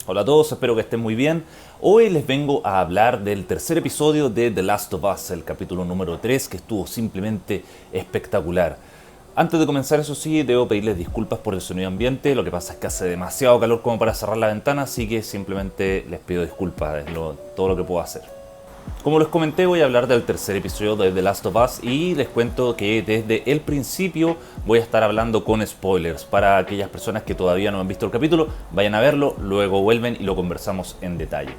Hola a todos, espero que estén muy bien. Hoy les vengo a hablar del tercer episodio de The Last of Us, el capítulo número 3, que estuvo simplemente espectacular. Antes de comenzar, eso sí, debo pedirles disculpas por el sonido ambiente. Lo que pasa es que hace demasiado calor como para cerrar la ventana, así que simplemente les pido disculpas, es todo lo que puedo hacer. Como les comenté, voy a hablar del tercer episodio de The Last of Us y les cuento que desde el principio voy a estar hablando con spoilers. Para aquellas personas que todavía no han visto el capítulo, vayan a verlo, luego vuelven y lo conversamos en detalle.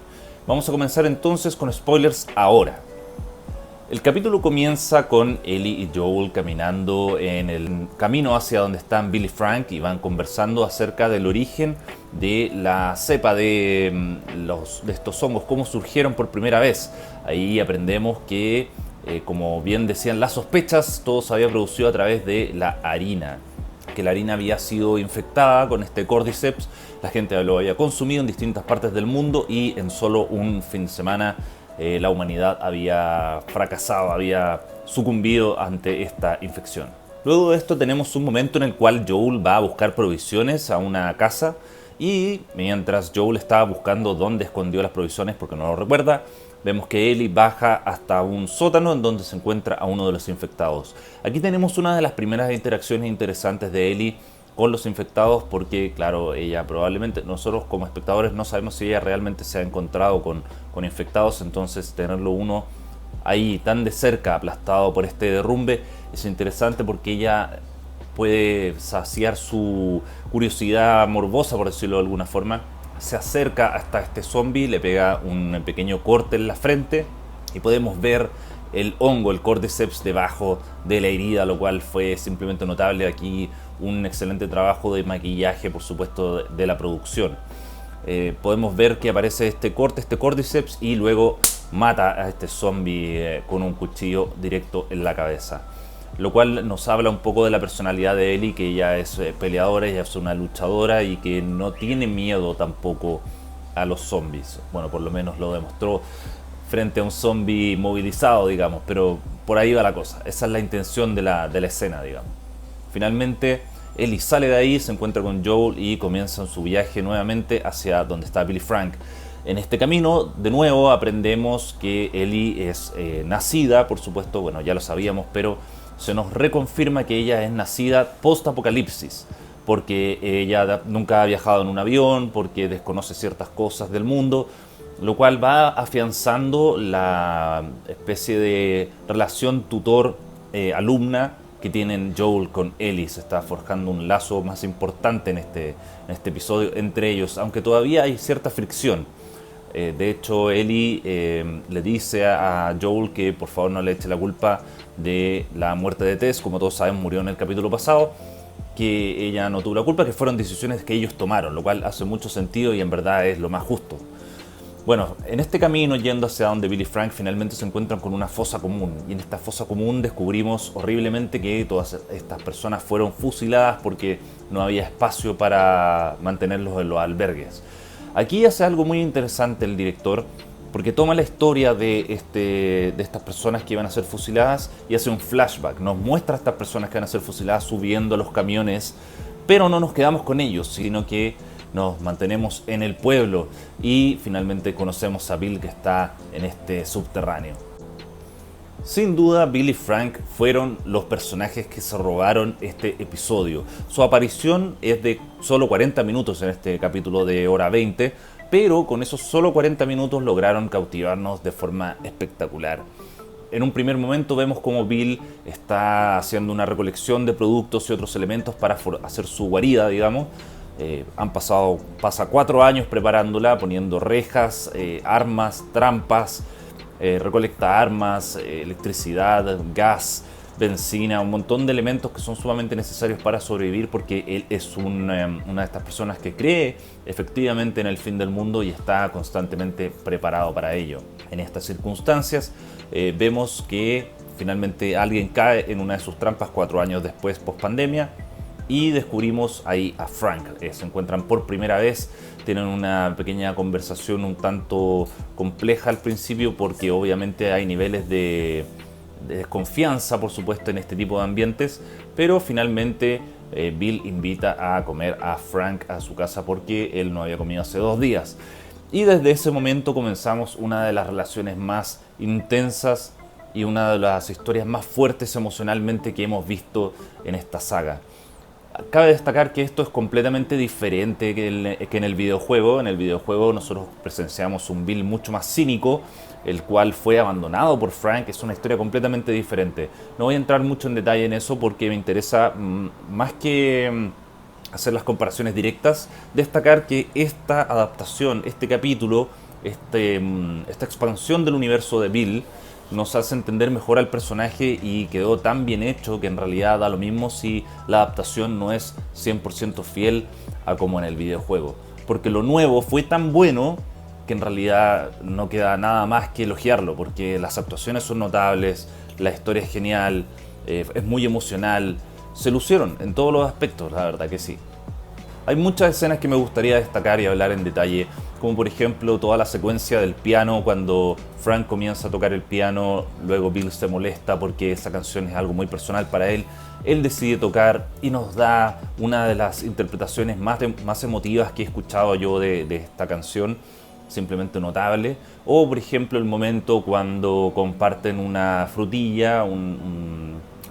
Vamos a comenzar entonces con spoilers ahora. El capítulo comienza con Ellie y Joel caminando en el camino hacia donde están Bill y Frank y van conversando acerca del origen de la cepa de estos hongos, cómo surgieron por primera vez. Ahí aprendemos que, como bien decían las sospechas, todo se había producido a través de la harina. Que la harina había sido infectada con este Cordyceps, la gente lo había consumido en distintas partes del mundo y en solo un fin de semana la humanidad había fracasado, había sucumbido ante esta infección. Luego de esto tenemos un momento en el cual Joel va a buscar provisiones a una casa y mientras Joel estaba buscando dónde escondió las provisiones porque no lo recuerda, vemos que Ellie baja hasta un sótano en donde se encuentra a uno de los infectados. Aquí tenemos una de las primeras interacciones interesantes de Ellie con los infectados porque, claro, ella probablemente, nosotros como espectadores no sabemos si ella realmente se ha encontrado con infectados, entonces tenerlo uno ahí tan de cerca, aplastado por este derrumbe, es interesante porque ella puede saciar su curiosidad morbosa, por decirlo de alguna forma. Se acerca hasta este zombie, le pega un pequeño corte en la frente y podemos ver el hongo, el Cordyceps debajo de la herida, lo cual fue simplemente notable. Aquí un excelente trabajo de maquillaje, por supuesto, de la producción. Podemos ver que aparece este corte, este Cordyceps, y luego mata a este zombie con un cuchillo directo en la cabeza. Lo cual nos habla un poco de la personalidad de Ellie, que ella es peleadora, ella es una luchadora y que no tiene miedo tampoco a los zombies. Bueno, por lo menos lo demostró frente a un zombie movilizado, digamos, pero por ahí va la cosa. Esa es la intención de la escena, digamos. Finalmente, Ellie sale de ahí, se encuentra con Joel y comienzan su viaje nuevamente hacia donde está Billy Frank. En este camino, de nuevo, aprendemos que Ellie es nacida, por supuesto, bueno, ya lo sabíamos, pero se nos reconfirma que ella es nacida post-apocalipsis, porque ella nunca ha viajado en un avión, porque desconoce ciertas cosas del mundo, lo cual va afianzando la especie de relación tutor-alumna que tienen Joel con Ellie. Se está forjando un lazo más importante en este episodio entre ellos, aunque todavía hay cierta fricción. De hecho, Ellie le dice a Joel que por favor no le eche la culpa de la muerte de Tess. Como todos saben, murió en el capítulo pasado, que ella no tuvo la culpa, que fueron decisiones que ellos tomaron, lo cual hace mucho sentido y en verdad es lo más justo. Bueno, en este camino yendo hacia donde Billy y Frank finalmente se encuentran con una fosa común, y en esta fosa común descubrimos horriblemente que todas estas personas fueron fusiladas porque no había espacio para mantenerlos en los albergues. Aquí hace algo muy interesante el director, porque toma la historia de estas personas que iban a ser fusiladas y hace un flashback. Nos muestra a estas personas que van a ser fusiladas subiendo a los camiones, pero no nos quedamos con ellos, sino que nos mantenemos en el pueblo y finalmente conocemos a Bill, que está en este subterráneo. Sin duda, Bill y Frank fueron los personajes que se robaron este episodio. Su aparición es de solo 40 minutos en este capítulo de hora 20, pero con esos solo 40 minutos lograron cautivarnos de forma espectacular. En un primer momento vemos cómo Bill está haciendo una recolección de productos y otros elementos para hacer su guarida, digamos. Pasa 4 años preparándola, poniendo rejas, armas, trampas, recolecta armas, electricidad, gas, benzina, un montón de elementos que son sumamente necesarios para sobrevivir, porque él es una de estas personas que cree efectivamente en el fin del mundo y está constantemente preparado para ello. En estas circunstancias vemos que finalmente alguien cae en una de sus trampas 4 años después, post pandemia, y descubrimos ahí a Frank. Se encuentran por primera vez, tienen una pequeña conversación un tanto compleja al principio porque obviamente hay niveles de de desconfianza, por supuesto, en este tipo de ambientes, pero finalmente Bill invita a comer a Frank a su casa porque él no había comido hace 2 días. Y desde ese momento comenzamos una de las relaciones más intensas y una de las historias más fuertes emocionalmente que hemos visto en esta saga. Cabe destacar que esto es completamente diferente que en el videojuego. En el videojuego nosotros presenciamos un Bill mucho más cínico, el cual fue abandonado por Frank. Es una historia completamente diferente. No voy a entrar mucho en detalle en eso porque me interesa, más que hacer las comparaciones directas, destacar que esta adaptación, este capítulo, esta expansión del universo de Bill nos hace entender mejor al personaje y quedó tan bien hecho que en realidad da lo mismo si la adaptación no es 100% fiel a como en el videojuego. Porque lo nuevo fue tan bueno que en realidad no queda nada más que elogiarlo, porque las actuaciones son notables, la historia es genial, es muy emocional, se lucieron en todos los aspectos, la verdad que sí. Hay muchas escenas que me gustaría destacar y hablar en detalle, como por ejemplo toda la secuencia del piano cuando Frank comienza a tocar el piano, luego Bill se molesta porque esa canción es algo muy personal para él, él decide tocar y nos da una de las interpretaciones más emotivas que he escuchado yo de esta canción, simplemente notable. O por ejemplo el momento cuando comparten una frutilla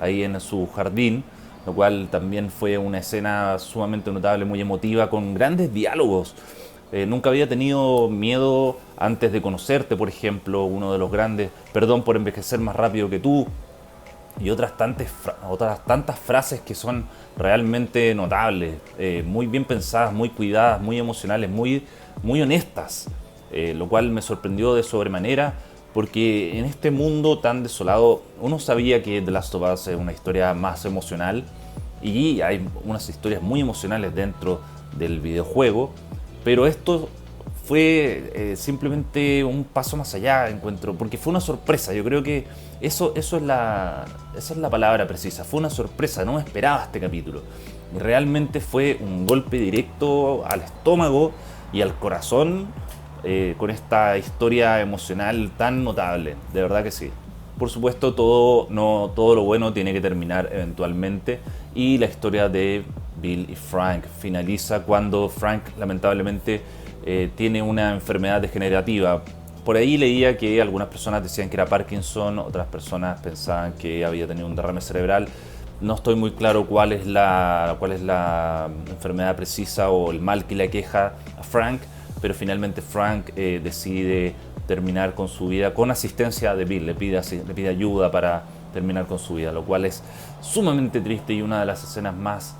ahí en su jardín, lo cual también fue una escena sumamente notable, muy emotiva, con grandes diálogos. Nunca había tenido miedo antes de conocerte, por ejemplo, uno de los grandes, perdón por envejecer más rápido que tú, y otras tantas frases que son realmente notables, muy bien pensadas, muy cuidadas, muy emocionales, muy honestas, lo cual me sorprendió de sobremanera, porque en este mundo tan desolado uno sabía que The Last of Us es una historia más emocional y hay unas historias muy emocionales dentro del videojuego, pero esto fue simplemente un paso más allá, encuentro, porque fue una sorpresa. Yo creo que esa es la palabra precisa, fue una sorpresa, no me esperaba este capítulo. Y realmente fue un golpe directo al estómago y al corazón, con esta historia emocional tan notable, de verdad que sí. Por supuesto, no todo lo bueno tiene que terminar eventualmente, y la historia de Bill y Frank finaliza cuando Frank lamentablemente tiene una enfermedad degenerativa. Por ahí leía que algunas personas decían que era Parkinson, otras personas pensaban que había tenido un derrame cerebral. No estoy muy claro cuál es la enfermedad precisa o el mal que le aqueja a Frank, pero finalmente Frank decide terminar con su vida con asistencia de Bill, le pide ayuda para terminar con su vida, lo cual es sumamente triste y una de las escenas más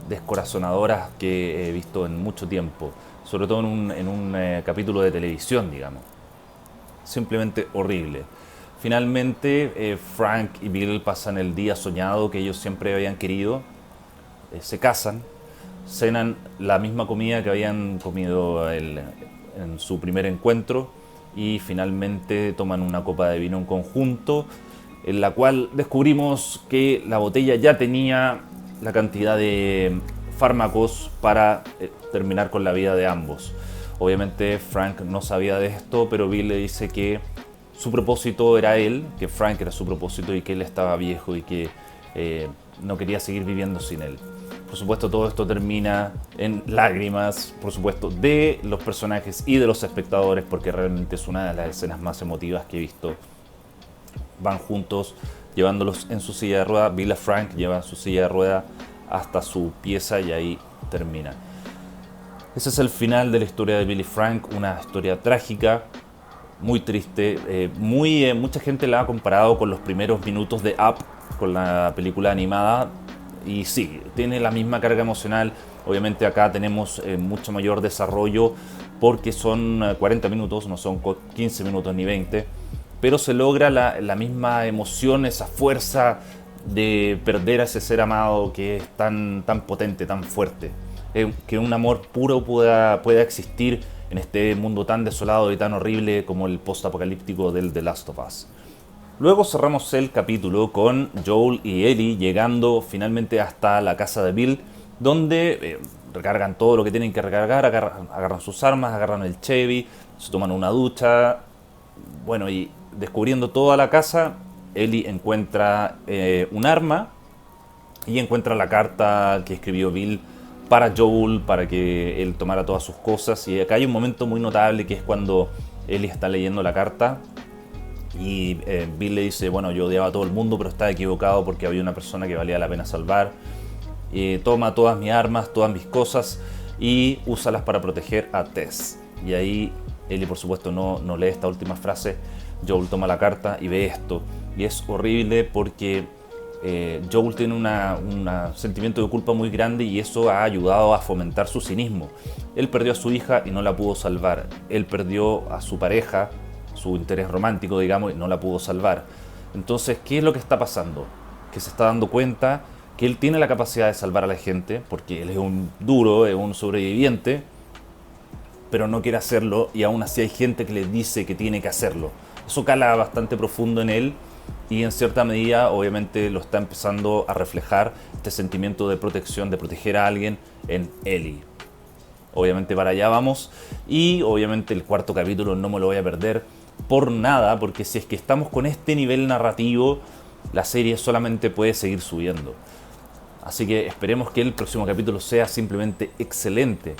descorazonadoras que he visto en mucho tiempo, sobre todo en un capítulo de televisión, digamos. Simplemente horrible. Finalmente Frank y Bill pasan el día soñado que ellos siempre habían querido, se casan, cenan la misma comida que habían comido en su primer encuentro y finalmente toman una copa de vino en conjunto, en la cual descubrimos que la botella ya tenía la cantidad de fármacos para terminar con la vida de ambos. Obviamente Frank no sabía de esto, pero Bill le dice que su propósito era él, que Frank era su propósito y que él estaba viejo y que no quería seguir viviendo sin él. Por supuesto, todo esto termina en lágrimas, por supuesto, de los personajes y de los espectadores, porque realmente es una de las escenas más emotivas que he visto. Van juntos, llevándolos en su silla de rueda. Bill a Frank lleva su silla de rueda hasta su pieza y ahí termina. Ese es el final de la historia de Bill y Frank, una historia trágica, muy triste. Mucha gente la ha comparado con los primeros minutos de Up, con la película animada. Y sí, tiene la misma carga emocional. Obviamente acá tenemos mucho mayor desarrollo porque son 40 minutos, no son 15 minutos ni 20. Pero se logra la misma emoción, esa fuerza de perder a ese ser amado que es tan potente, tan fuerte. Que un amor puro pueda existir en este mundo tan desolado y tan horrible como el post-apocalíptico del The Last of Us. Luego cerramos el capítulo con Joel y Ellie llegando finalmente hasta la casa de Bill, donde recargan todo lo que tienen que recargar, agarran sus armas, agarran el Chevy, se toman una ducha, bueno, y descubriendo toda la casa, Ellie encuentra un arma y encuentra la carta que escribió Bill para Joel, para que él tomara todas sus cosas. Y acá hay un momento muy notable que es cuando Ellie está leyendo la carta y Bill le dice, bueno, yo odiaba a todo el mundo, pero estaba equivocado porque había una persona que valía la pena salvar. Toma todas mis armas, todas mis cosas y úsalas para proteger a Tess. Y ahí Ellie, por supuesto, no lee esta última frase. Joel toma la carta y ve esto. Y es horrible porque Joel tiene un sentimiento de culpa muy grande y eso ha ayudado a fomentar su cinismo. Él perdió a su hija y no la pudo salvar. Él perdió a su pareja, su interés romántico, digamos, y no la pudo salvar. Entonces, ¿qué es lo que está pasando? Que se está dando cuenta que él tiene la capacidad de salvar a la gente, porque él es un duro, es un sobreviviente, pero no quiere hacerlo y aún así hay gente que le dice que tiene que hacerlo. Eso cala bastante profundo en él y en cierta medida obviamente lo está empezando a reflejar este sentimiento de protección, de proteger a alguien en Ellie. Obviamente para allá vamos y obviamente el cuarto capítulo no me lo voy a perder por nada, porque si es que estamos con este nivel narrativo, la serie solamente puede seguir subiendo. Así que esperemos que el próximo capítulo sea simplemente excelente.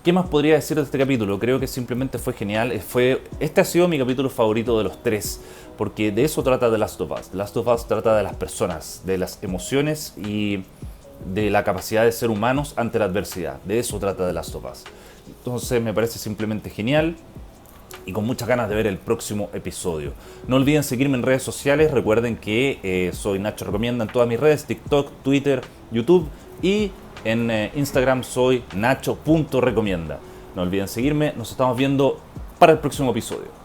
¿Qué más podría decir de este capítulo? Creo que simplemente fue genial. Este ha sido mi capítulo favorito de los tres, porque de eso trata The Last of Us. The Last of Us trata de las personas, de las emociones y de la capacidad de ser humanos ante la adversidad. De eso trata The Last of Us. Entonces me parece simplemente genial y con muchas ganas de ver el próximo episodio. No olviden seguirme en redes sociales. Recuerden que soy Nacho Recomienda en todas mis redes: TikTok, Twitter, YouTube, y en Instagram soy nacho.recomienda. No olviden seguirme. Nos estamos viendo para el próximo episodio.